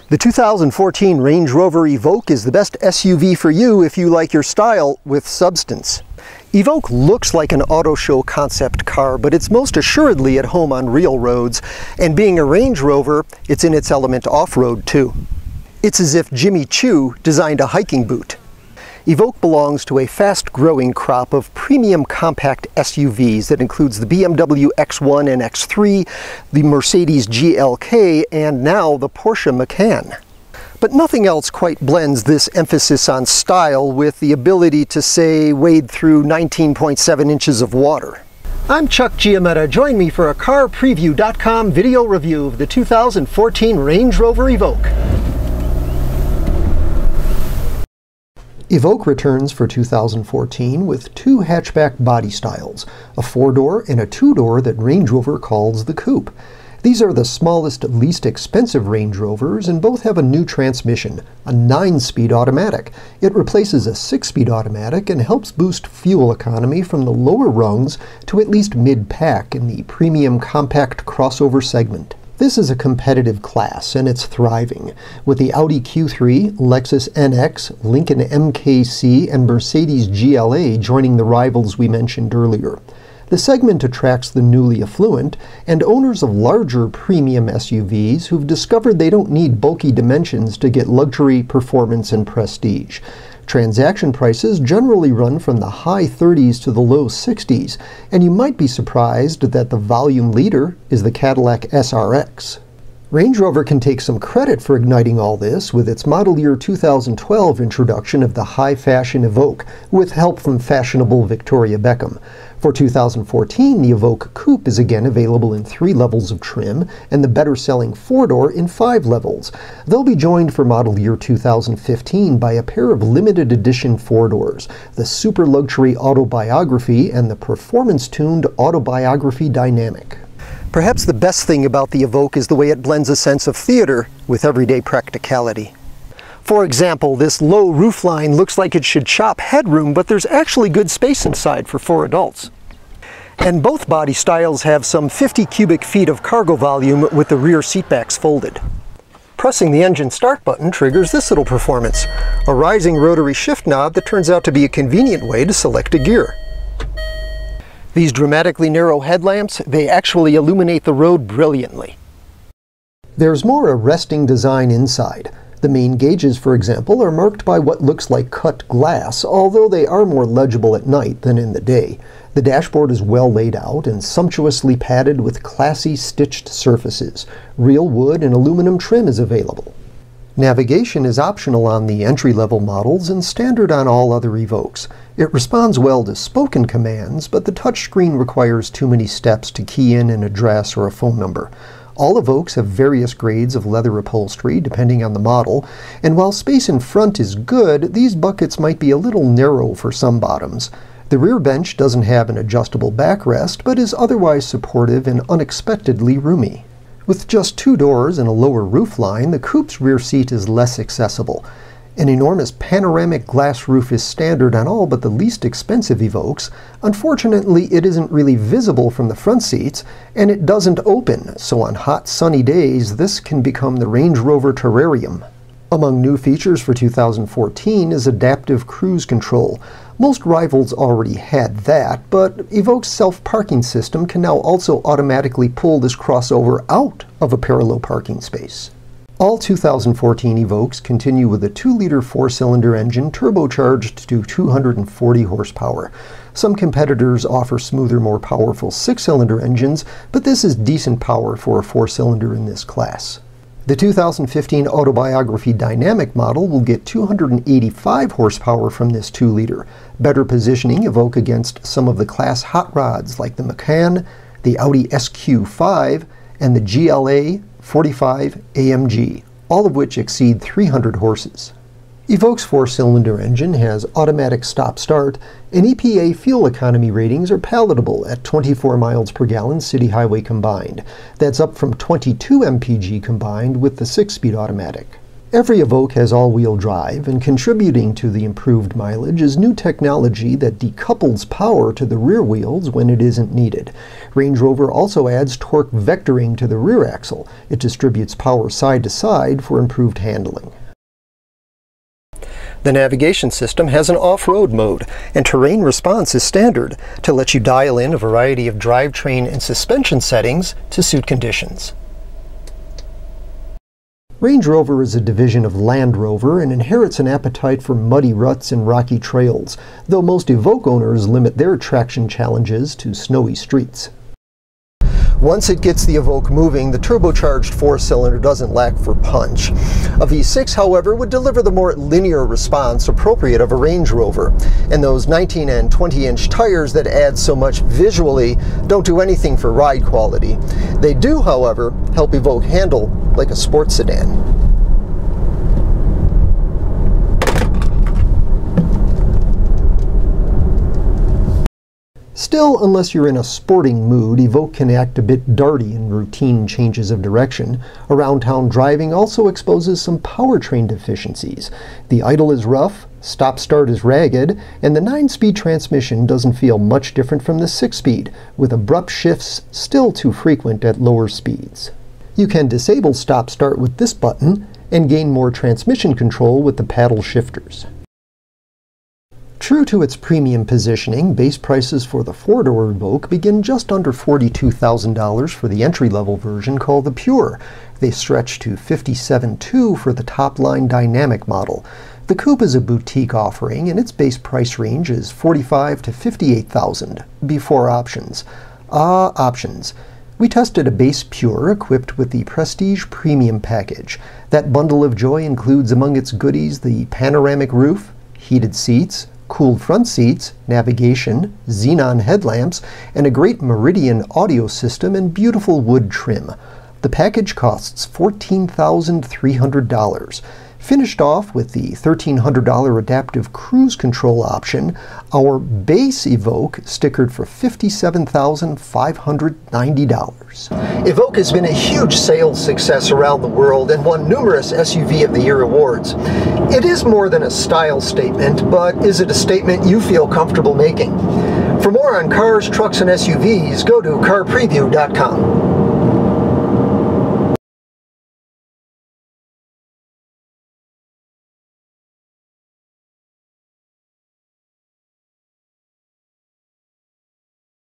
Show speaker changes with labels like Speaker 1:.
Speaker 1: The 2014 Range Rover Evoque is the best SUV for you if you like your style with substance. Evoque looks like an auto show concept car, but it's most assuredly at home on real roads, and being a Range Rover, it's in its element off-road too. It's as if Jimmy Choo designed a hiking boot. Evoque belongs to a fast-growing crop of premium compact SUVs that includes the BMW X1 and X3, the Mercedes GLK, and now the Porsche Macan. But nothing else quite blends this emphasis on style with the ability to, say, wade through 19.7 inches of water. I'm Chuck Giametta. Join me for a CarPreview.com video review of the 2014 Range Rover Evoque. Evoque returns for 2014 with two hatchback body styles, a 4-door and a 2-door that Range Rover calls the Coupe. These are the smallest, least expensive Range Rovers, and both have a new transmission, a 9-speed automatic. It replaces a 6-speed automatic and helps boost fuel economy from the lower rungs to at least mid-pack in the premium compact crossover segment. This is a competitive class, and it's thriving, with the Audi Q3, Lexus NX, Lincoln MKC, and Mercedes GLA joining the rivals we mentioned earlier. The segment attracts the newly affluent and owners of larger premium SUVs who've discovered they don't need bulky dimensions to get luxury, performance, and prestige. Transaction prices generally run from the high 30s to the low 60s, and you might be surprised that the volume leader is the Cadillac SRX. Range Rover can take some credit for igniting all this with its model year 2012 introduction of the high-fashion Evoque, with help from fashionable Victoria Beckham. For 2014, the Evoque Coupe is again available in 3 levels of trim, and the better-selling 4-door in 5 levels. They'll be joined for model year 2015 by a pair of limited edition 4-doors, the Super Luxury Autobiography and the performance-tuned Autobiography Dynamic. Perhaps the best thing about the Evoque is the way it blends a sense of theater with everyday practicality. For example, this low roofline looks like it should chop headroom, but there's actually good space inside for 4 adults. And both body styles have some 50 cubic feet of cargo volume with the rear seatbacks folded. Pressing the engine start button triggers this little performance, a rising rotary shift knob that turns out to be a convenient way to select a gear. These dramatically narrow headlamps, they actually illuminate the road brilliantly. There's more arresting design inside. The main gauges, for example, are marked by what looks like cut glass, although they are more legible at night than in the day. The dashboard is well laid out and sumptuously padded with classy stitched surfaces. Real wood and aluminum trim is available. Navigation is optional on the entry-level models and standard on all other Evoques. It responds well to spoken commands, but the touchscreen requires too many steps to key in an address or a phone number. All Evoques have various grades of leather upholstery, depending on the model, and while space in front is good, these buckets might be a little narrow for some bottoms. The rear bench doesn't have an adjustable backrest, but is otherwise supportive and unexpectedly roomy. With just 2 doors and a lower roofline, the Coupe's rear seat is less accessible. An enormous panoramic glass roof is standard on all but the least expensive Evoques. Unfortunately, it isn't really visible from the front seats, and it doesn't open, so on hot, sunny days, this can become the Range Rover terrarium. Among new features for 2014 is adaptive cruise control. Most rivals already had that, but Evoque's self-parking system can now also automatically pull this crossover out of a parallel parking space. All 2014 Evoques continue with a 2-liter 4-cylinder engine turbocharged to 240 horsepower. Some competitors offer smoother, more powerful 6-cylinder engines, but this is decent power for a 4-cylinder in this class. The 2015 Autobiography Dynamic model will get 285 horsepower from this 2-liter, better positioning Evoque against some of the class hot rods like the Macan, the Audi SQ5, and the GLA 45 AMG, all of which exceed 300 horses. Evoque's 4-cylinder engine has automatic stop-start, and EPA fuel economy ratings are palatable at 24 miles per gallon city highway combined. That's up from 22 mpg combined with the 6-speed automatic. Every Evoque has all-wheel drive, and contributing to the improved mileage is new technology that decouples power to the rear wheels when it isn't needed. Range Rover also adds torque vectoring to the rear axle. It distributes power side to side for improved handling. The navigation system has an off-road mode, and terrain response is standard to let you dial in a variety of drivetrain and suspension settings to suit conditions. Range Rover is a division of Land Rover and inherits an appetite for muddy ruts and rocky trails, though most Evoque owners limit their traction challenges to snowy streets. Once it gets the Evoque moving, the turbocharged four-cylinder doesn't lack for punch. A V6, however, would deliver the more linear response appropriate of a Range Rover, and those 19 and 20-inch tires that add so much visually don't do anything for ride quality. They do, however, help Evoque handle like a sports sedan. Still, unless you're in a sporting mood, Evoque can act a bit darty in routine changes of direction. Around-town driving also exposes some powertrain deficiencies. The idle is rough, stop-start is ragged, and the 9-speed transmission doesn't feel much different from the 6-speed, with abrupt shifts still too frequent at lower speeds. You can disable stop-start with this button and gain more transmission control with the paddle shifters. True to its premium positioning, base prices for the four-door Evoque begin just under $42,000 for the entry-level version called the Pure. They stretch to $57,200 for the top-line Dynamic model. The Coupe is a boutique offering, and its base price range is $45,000 to $58,000, before options. Options. We tested a base Pure equipped with the Prestige Premium package. That bundle of joy includes among its goodies the panoramic roof, heated seats, cooled front seats, navigation, xenon headlamps, and a great Meridian audio system and beautiful wood trim. The package costs $14,300. Finished off with the $1,300 adaptive cruise control option, our base Evoque stickered for $57,590. Evoque has been a huge sales success around the world and won numerous SUV of the Year awards. It is more than a style statement, but is it a statement you feel comfortable making? For more on cars, trucks, and SUVs, go to carpreview.com.